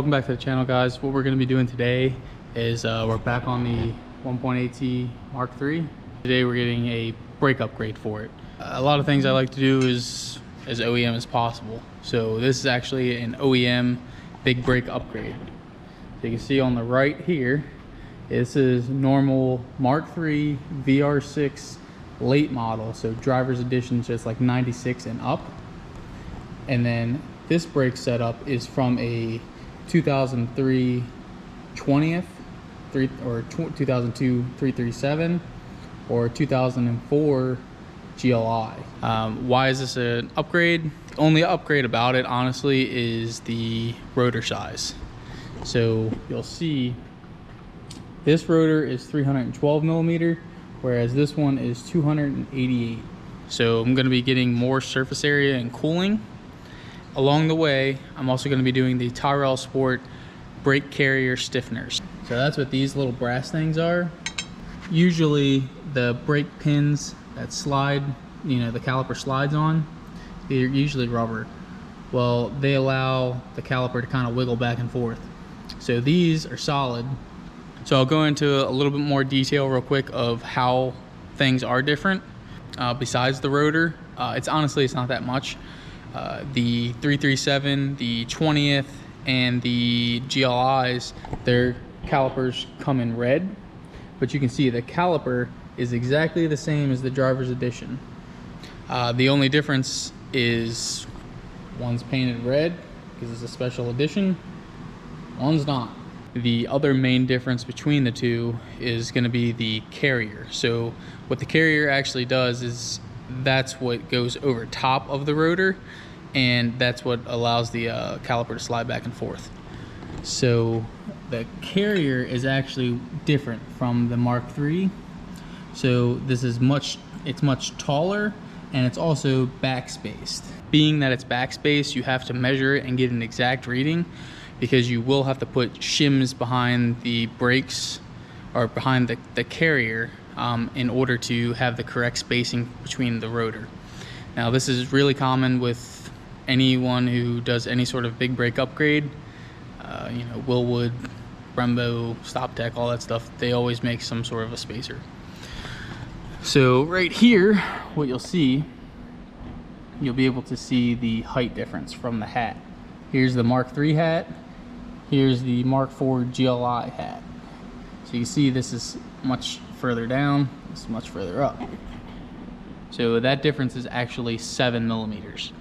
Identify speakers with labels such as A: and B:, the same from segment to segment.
A: Welcome back to the channel, guys. What we're going to be doing today is we're back on the 1.8T Mark III. Today we're getting a brake upgrade for it. A lot of things I like to do is as OEM as possible. So this is actually an OEM big brake upgrade. So you can see on the right here, this is normal Mark III VR6 late model. So driver's edition, just like 96 and up. And then this brake setup is from a 2003 20th, or 2002 337, or 2004 GLI. Why is this an upgrade? The only upgrade about it, honestly, is the rotor size. So you'll see this rotor is 312 millimeter, whereas this one is 288. So I'm going to be getting more surface area and cooling. Along the way, I'm also going to be doing the Tyrrell Sport brake carrier stiffners. So that's what these little brass things are. Usually the brake pins that slide, the caliper slides on, they're usually rubber. Well, they allow the caliper to kind of wiggle back and forth. So these are solid. So I'll go into a little bit more detail real quick of how things are different besides the rotor. It's not that much. The 337, the 20th, and the GLIs, their calipers come in red, but you can see the caliper is exactly the same as the driver's edition. The only difference is one's painted red because it's a special edition, one's not. The other main difference between the two is going to be the carrier. So what the carrier actually does is that's what goes over top of the rotor, and that's what allows the caliper to slide back and forth. So the carrier is actually different from the Mark III. So this is much taller, and it's also backspaced. Being that it's backspace, you have to measure it and get an exact reading, because you will have to put shims behind the brakes or behind the carrier in order to have the correct spacing between the rotor. Now this is really common with anyone who does any sort of big brake upgrade. Willwood, Brembo, StopTech, all that stuff, they always make some sort of a spacer. So right here, what you'll be able to see the height difference from the hat. Here's the Mark III hat, here's the Mark IV GLI hat. So you see this is much further down, this is much further up. So that difference is actually 7 millimeters.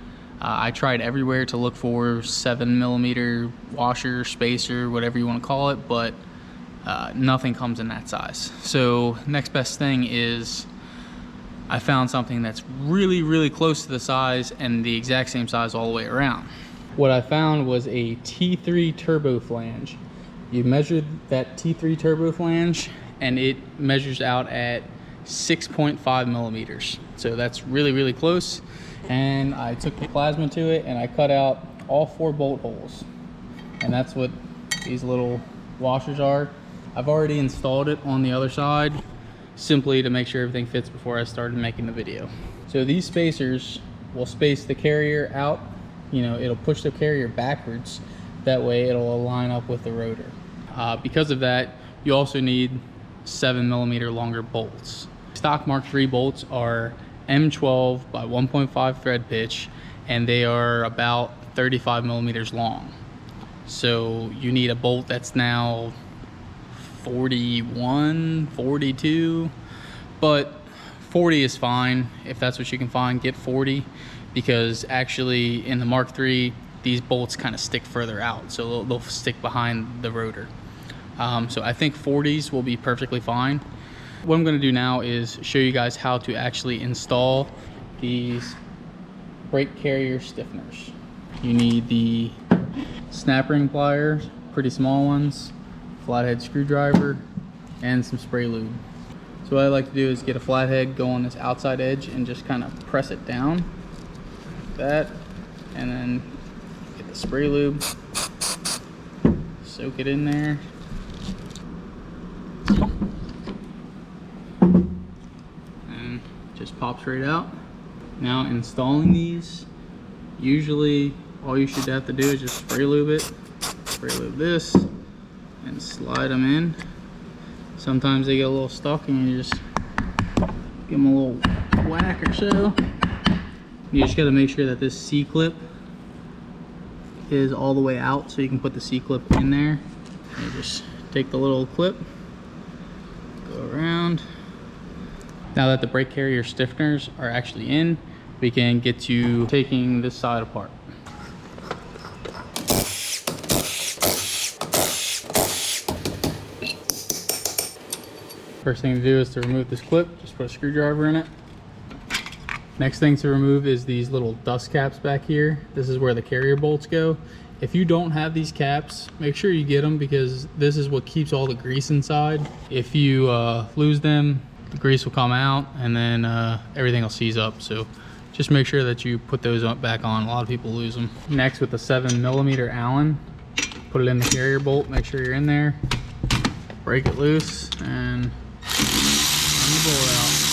A: I tried everywhere to look for 7 millimeter washer, spacer, whatever you want to call it, but nothing comes in that size. So next best thing is I found something that's really, really close to the size and the exact same size all the way around. What I found was a T3 turbo flange. You measured that T3 turbo flange and it measures out at 6.5 millimeters. So that's really, really close. And I took the plasma to it and I cut out all 4 bolt holes. And that's what these little washers are. I've already installed it on the other side, simply to make sure everything fits before I started making the video. So these spacers will space the carrier out. It'll push the carrier backwards. That way it'll line up with the rotor. Because of that, you also need 7 millimeter longer bolts. Stock Mark III bolts are M12 by 1.5 thread pitch, and they are about 35 millimeters long. So you need a bolt that's now 41, 42, but 40 is fine. If that's what you can find, get 40, because actually in the Mark III, these bolts kind of stick further out, so they'll stick behind the rotor. So I think 40s will be perfectly fine. What I'm going to do now is show you guys how to actually install these brake carrier stiffners. You need the snap ring pliers, pretty small ones, flathead screwdriver, and some spray lube. So what I like to do is get a flathead, go on this outside edge, and just kind of press it down like that, and then get the spray lube, soak it in there. Just pops right out. Now installing these, usually all you should have to do is just spray lube it spray lube this and slide them in. Sometimes they get a little stuck and you just give them a little whack or so. You just got to make sure that this C-clip is all the way out so you can put the C-clip in there. And you just take the little clip, go around. Now that the brake carrier stiffeners are actually in, we can get to taking this side apart. First thing to do is to remove this clip. Just put a screwdriver in it. Next thing to remove is these little dust caps back here. This is where the carrier bolts go. If you don't have these caps, make sure you get them because this is what keeps all the grease inside. If you lose them, the grease will come out and then everything will seize up. So just make sure that you put those back on. A lot of people lose them. Next, with the 7mm Allen, put it in the carrier bolt. Make sure you're in there. Break it loose and run the bolt out.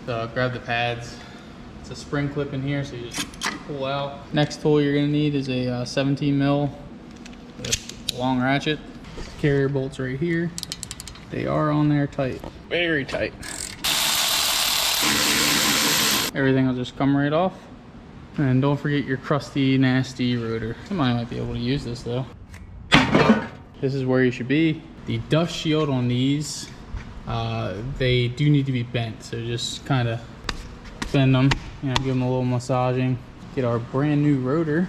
A: So grab the pads. It's a spring clip in here, so you just pull out. Next tool you're gonna need is a 17mm with a long ratchet. Carrier bolts right here. They are on there tight, very tight. Everything will just come right off. And don't forget your crusty, nasty rotor. Somebody might be able to use this though. This is where you should be. The dust shield on these, they do need to be bent. So just kind of bend them, you know, give them a little massaging. Get our brand new rotor.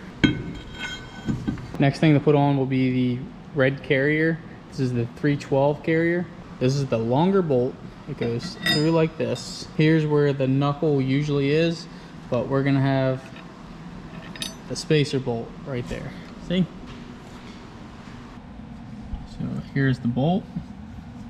A: Next thing to put on will be the red carrier. This is the 312 carrier. This is the longer bolt. It goes through like this. Here's where the knuckle usually is, but we're gonna have the spacer bolt right there. See? So here's the bolt,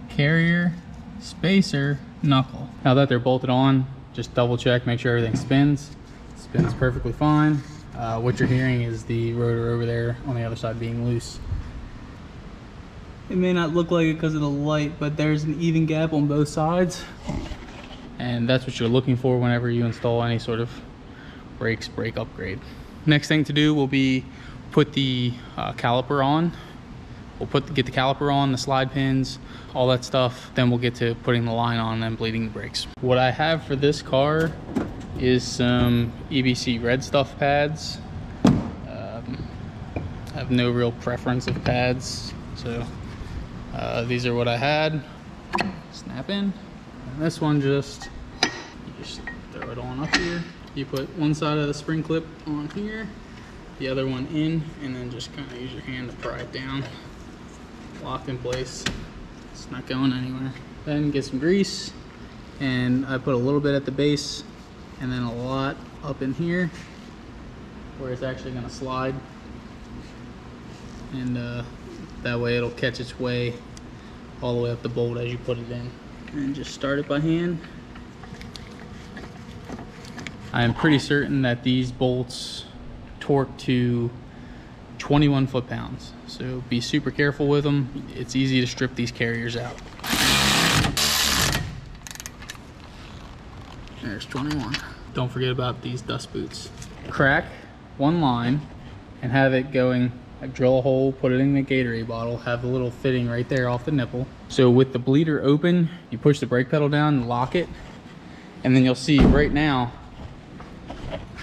A: carrier, spacer, knuckle. Now that they're bolted on, just double check, make sure everything spins. Spins perfectly fine. What you're hearing is the rotor over there on the other side being loose. It may not look like it because of the light, but there's an even gap on both sides. And that's what you're looking for whenever you install any sort of brake upgrade. Next thing to do will be put the caliper on. We'll get the caliper on, the slide pins, all that stuff. Then we'll get to putting the line on and bleeding the brakes. What I have for this car is some EBC red stuff pads. I have no real preference of pads, so these are what I had. Snap in. And this one you just throw it on up here. You put one side of the spring clip on here, the other one in, and then just kind of use your hand to pry it down. Locked in place. It's not going anywhere. Then get some grease, and I put a little bit at the base and then a lot up in here where it's actually going to slide, and that way it'll catch its way all the way up the bolt as you put it in. And just start it by hand. I am pretty certain that these bolts torque to 21 foot-pounds, so be super careful with them. It's easy to strip these carriers out. There's 21. Don't forget about these dust boots. Crack one line and have it going, like drill a hole, put it in the Gatorade bottle, have the little fitting right there off the nipple. So with the bleeder open, you push the brake pedal down and lock it, and then you'll see right now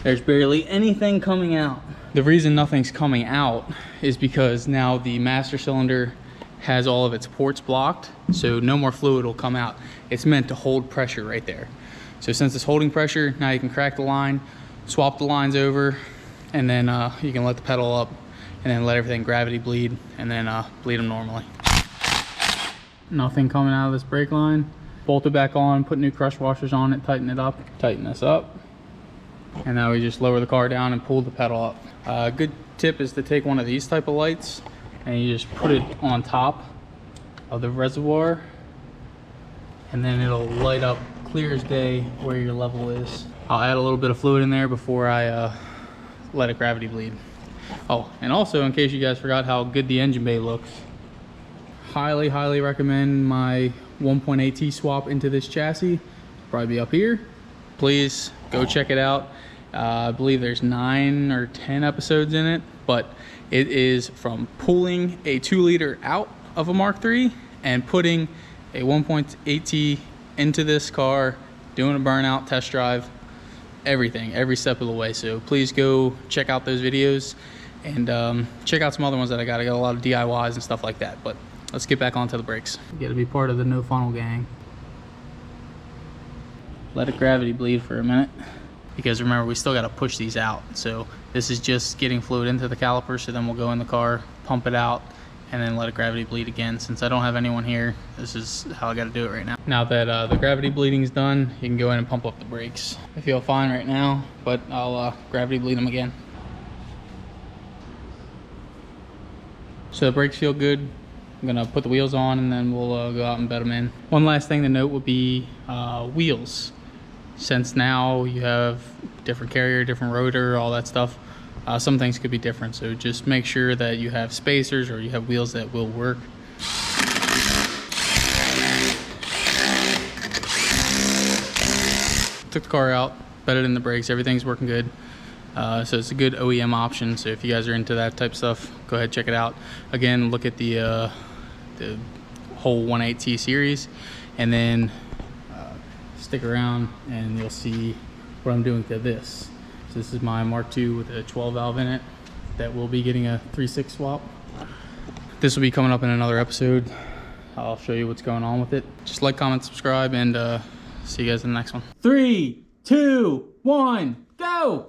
A: there's barely anything coming out. The reason nothing's coming out is because now the master cylinder has all of its ports blocked, so no more fluid will come out. It's meant to hold pressure right there. So since it's holding pressure, now you can crack the line, swap the lines over, and then you can let the pedal up and then let everything gravity bleed, and then bleed them normally. Nothing coming out of this brake line. Bolt it back on, put new crush washers on it, tighten it up, tighten this up. And now we just lower the car down and pull the pedal up. A good tip is to take one of these type of lights and you just put it on top of the reservoir, and then it'll light up clear as day where your level is. I'll add a little bit of fluid in there before I let it gravity bleed. Oh, and also in case you guys forgot how good the engine bay looks, highly recommend my 1.8T swap into this chassis. probably be up here. Please go check it out. I believe there's 9 or 10 episodes in it, but it is from pulling a 2-liter out of a Mark III and putting a 1.8T into this car, doing a burnout test drive, everything, every step of the way. So please go check out those videos and check out some other ones that I got. I got a lot of DIYs and stuff like that, but let's get back onto the brakes. You gotta be part of the no funnel gang. Let it gravity bleed for a minute, because remember, we still got to push these out. So this is just getting fluid into the caliper, so then we'll go in the car, pump it out, and then let it gravity bleed again. Since I don't have anyone here, this is how I got to do it right now. Now that the gravity bleeding is done, you can go in and pump up the brakes. I feel fine right now, but I'll gravity bleed them again. So the brakes feel good. I'm gonna put the wheels on and then we'll go out and bed them in. One last thing to note would be wheels. Since now you have different carrier, different rotor, all that stuff, some things could be different. So just make sure that you have spacers or you have wheels that will work. Took the car out, bedded in the brakes, everything's working good. So it's a good OEM option. So if you guys are into that type of stuff, go ahead, check it out. Again, look at the whole 1.8T series, and then stick around and you'll see what I'm doing to this. So this is my Mark II with a 12 valve in it that will be getting a 3/6 swap. This will be coming up in another episode. I'll show you what's going on with it. Just like, comment, subscribe, and see you guys in the next one. 3, 2, 1, go!